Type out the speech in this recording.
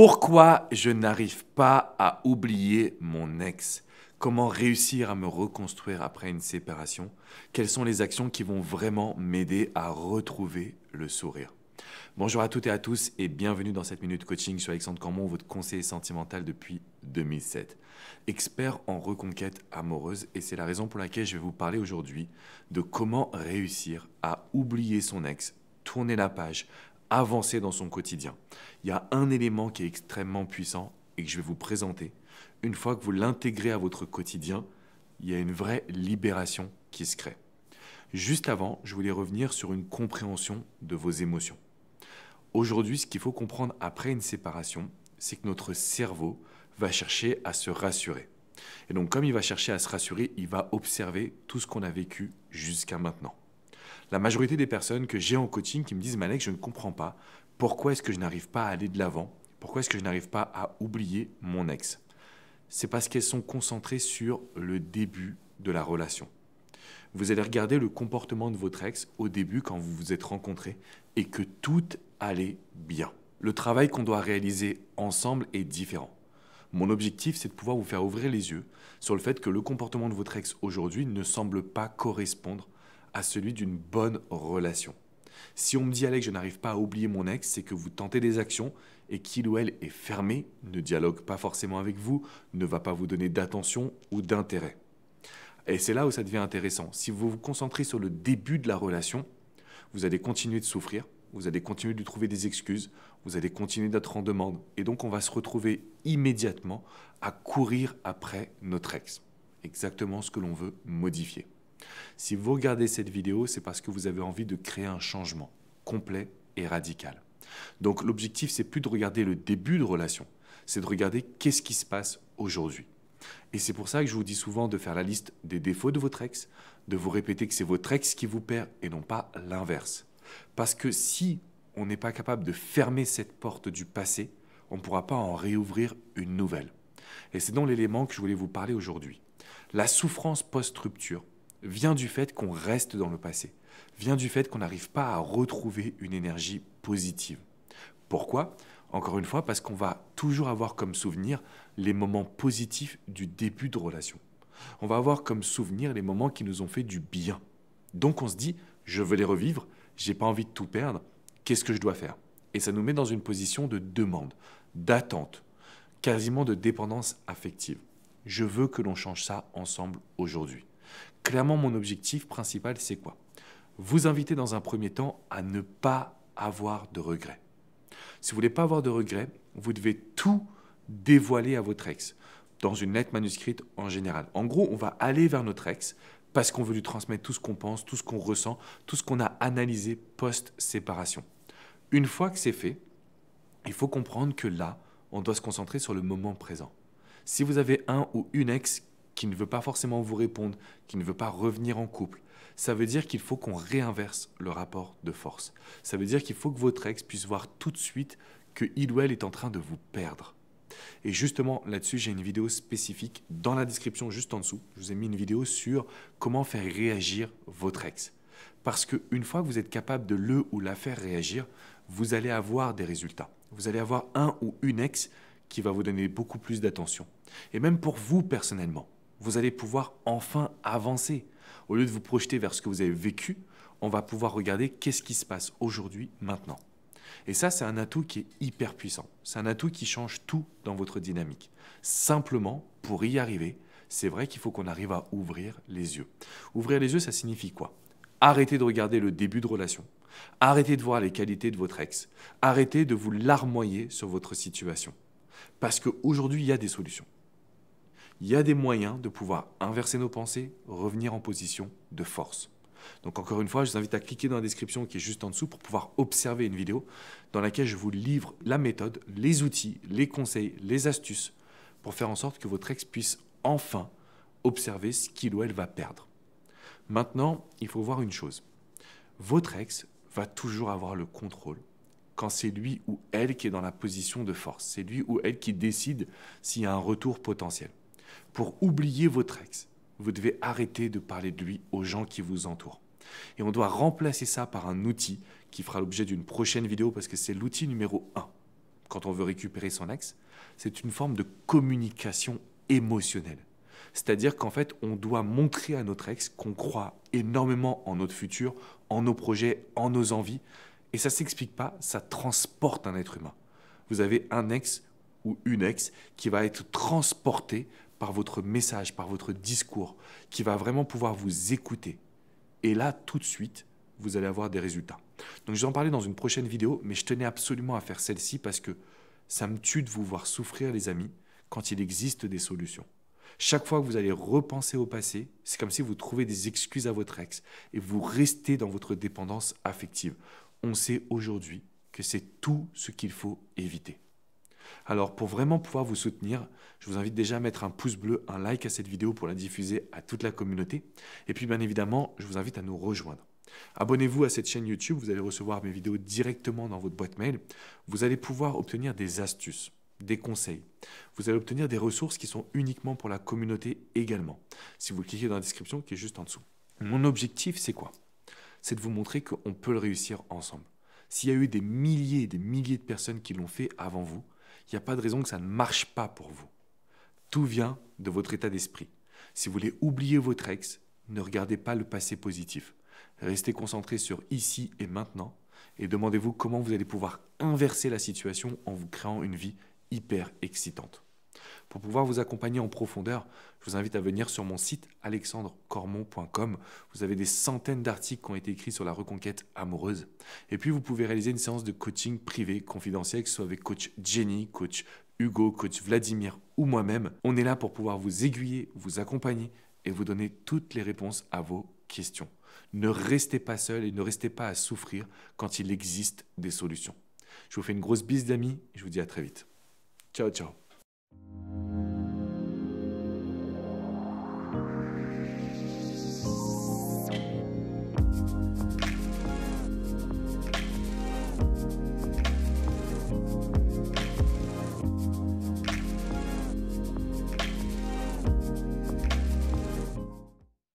Pourquoi je n'arrive pas à oublier mon ex? Comment réussir à me reconstruire après une séparation? Quelles sont les actions qui vont vraiment m'aider à retrouver le sourire? Bonjour à toutes et à tous et bienvenue dans cette minute coaching. Je suis Alexandre Cormon, votre conseiller sentimental depuis 2007. Expert en reconquête amoureuse, et c'est la raison pour laquelle je vais vous parler aujourd'hui de comment réussir à oublier son ex, tourner la page, avancer dans son quotidien. Il y a un élément qui est extrêmement puissant et que je vais vous présenter. Une fois que vous l'intégrez à votre quotidien, il y a une vraie libération qui se crée. Juste avant, je voulais revenir sur une compréhension de vos émotions. Aujourd'hui, ce qu'il faut comprendre après une séparation, c'est que notre cerveau va chercher à se rassurer. Et donc, comme il va chercher à se rassurer, il va observer tout ce qu'on a vécu jusqu'à maintenant. La majorité des personnes que j'ai en coaching qui me disent « Malek, je ne comprends pas. Pourquoi est-ce que je n'arrive pas à aller de l'avant? Pourquoi est-ce que je n'arrive pas à oublier mon ex ?» C'est parce qu'elles sont concentrées sur le début de la relation. Vous allez regarder le comportement de votre ex au début quand vous vous êtes rencontrés et que tout allait bien. Le travail qu'on doit réaliser ensemble est différent. Mon objectif, c'est de pouvoir vous faire ouvrir les yeux sur le fait que le comportement de votre ex aujourd'hui ne semble pas correspondre à celui d'une bonne relation. Si on me dit « Alex, je n'arrive pas à oublier mon ex », c'est que vous tentez des actions et qu'il ou elle est fermé, ne dialogue pas forcément avec vous, ne va pas vous donner d'attention ou d'intérêt. Et c'est là où ça devient intéressant. Si vous vous concentrez sur le début de la relation, vous allez continuer de souffrir, vous allez continuer de lui trouver des excuses, vous allez continuer d'être en demande. Et donc, on va se retrouver immédiatement à courir après notre ex. Exactement ce que l'on veut modifier. Si vous regardez cette vidéo, c'est parce que vous avez envie de créer un changement complet et radical. Donc, l'objectif, c'est plus de regarder le début de relation, c'est de regarder qu'est-ce qui se passe aujourd'hui. Et c'est pour ça que je vous dis souvent de faire la liste des défauts de votre ex, de vous répéter que c'est votre ex qui vous perd et non pas l'inverse. Parce que si on n'est pas capable de fermer cette porte du passé, on ne pourra pas en réouvrir une nouvelle. Et c'est donc l'élément que je voulais vous parler aujourd'hui. La souffrance post-rupture vient du fait qu'on reste dans le passé, vient du fait qu'on n'arrive pas à retrouver une énergie positive. Pourquoi ? Encore une fois, parce qu'on va toujours avoir comme souvenir les moments positifs du début de relation. On va avoir comme souvenir les moments qui nous ont fait du bien. Donc on se dit, je veux les revivre, j'ai pas envie de tout perdre, qu'est-ce que je dois faire? Et ça nous met dans une position de demande, d'attente, quasiment de dépendance affective. Je veux que l'on change ça ensemble aujourd'hui. Clairement, mon objectif principal, c'est quoi? Vous inviter dans un premier temps à ne pas avoir de regrets. Si vous ne voulez pas avoir de regrets, vous devez tout dévoiler à votre ex, dans une lettre manuscrite en général. En gros, on va aller vers notre ex parce qu'on veut lui transmettre tout ce qu'on pense, tout ce qu'on ressent, tout ce qu'on a analysé post-séparation. Une fois que c'est fait, il faut comprendre que là, on doit se concentrer sur le moment présent. Si vous avez un ou une ex qui ne veut pas forcément vous répondre, qui ne veut pas revenir en couple, ça veut dire qu'il faut qu'on réinverse le rapport de force. Ça veut dire qu'il faut que votre ex puisse voir tout de suite qu'il ou elle est en train de vous perdre. Et justement, là-dessus, j'ai une vidéo spécifique dans la description juste en dessous. Je vous ai mis une vidéo sur comment faire réagir votre ex. Parce qu'une fois que vous êtes capable de le ou la faire réagir, vous allez avoir des résultats. Vous allez avoir un ou une ex qui va vous donner beaucoup plus d'attention. Et même pour vous personnellement, vous allez pouvoir enfin avancer. Au lieu de vous projeter vers ce que vous avez vécu, on va pouvoir regarder qu'est-ce qui se passe aujourd'hui, maintenant. Et ça, c'est un atout qui est hyper puissant. C'est un atout qui change tout dans votre dynamique. Simplement, pour y arriver, c'est vrai qu'il faut qu'on arrive à ouvrir les yeux. Ouvrir les yeux, ça signifie quoi? Arrêtez de regarder le début de relation. Arrêtez de voir les qualités de votre ex. Arrêtez de vous larmoyer sur votre situation. Parce qu'aujourd'hui, il y a des solutions. Il y a des moyens de pouvoir inverser nos pensées, revenir en position de force. Donc encore une fois, je vous invite à cliquer dans la description qui est juste en dessous pour pouvoir observer une vidéo dans laquelle je vous livre la méthode, les outils, les conseils, les astuces pour faire en sorte que votre ex puisse enfin observer ce qu'il ou elle va perdre. Maintenant, il faut voir une chose. Votre ex va toujours avoir le contrôle quand c'est lui ou elle qui est dans la position de force. C'est lui ou elle qui décide s'il y a un retour potentiel. Pour oublier votre ex, vous devez arrêter de parler de lui aux gens qui vous entourent. Et on doit remplacer ça par un outil qui fera l'objet d'une prochaine vidéo parce que c'est l'outil numéro 1. quand on veut récupérer son ex, c'est une forme de communication émotionnelle. C'est-à-dire qu'en fait, on doit montrer à notre ex qu'on croit énormément en notre futur, en nos projets, en nos envies. Et ça ne s'explique pas, ça transporte un être humain. Vous avez un ex ou une ex qui va être transporté par votre message, par votre discours, qui va vraiment pouvoir vous écouter. Et là, tout de suite, vous allez avoir des résultats. Donc je vais en parler dans une prochaine vidéo, mais je tenais absolument à faire celle-ci parce que ça me tue de vous voir souffrir, les amis, quand il existe des solutions. Chaque fois que vous allez repenser au passé, c'est comme si vous trouvez des excuses à votre ex et vous restez dans votre dépendance affective. On sait aujourd'hui que c'est tout ce qu'il faut éviter. Alors, pour vraiment pouvoir vous soutenir, je vous invite déjà à mettre un pouce bleu, un like à cette vidéo pour la diffuser à toute la communauté. Et puis, bien évidemment, je vous invite à nous rejoindre. Abonnez-vous à cette chaîne YouTube, vous allez recevoir mes vidéos directement dans votre boîte mail. Vous allez pouvoir obtenir des astuces, des conseils. Vous allez obtenir des ressources qui sont uniquement pour la communauté également. Si vous cliquez dans la description qui est juste en dessous. Mon objectif, c'est quoi? C'est de vous montrer qu'on peut le réussir ensemble. S'il y a eu des milliers et des milliers de personnes qui l'ont fait avant vous, il n'y a pas de raison que ça ne marche pas pour vous. Tout vient de votre état d'esprit. Si vous voulez oublier votre ex, ne regardez pas le passé positif. Restez concentré sur ici et maintenant et demandez-vous comment vous allez pouvoir inverser la situation en vous créant une vie hyper excitante. Pour pouvoir vous accompagner en profondeur, je vous invite à venir sur mon site alexandrecormon.com. Vous avez des centaines d'articles qui ont été écrits sur la reconquête amoureuse. Et puis, vous pouvez réaliser une séance de coaching privé, confidentiel, que ce soit avec coach Jenny, coach Hugo, coach Vladimir ou moi-même. On est là pour pouvoir vous aiguiller, vous accompagner et vous donner toutes les réponses à vos questions. Ne restez pas seul et ne restez pas à souffrir quand il existe des solutions. Je vous fais une grosse bise d'amis et je vous dis à très vite. Ciao, ciao.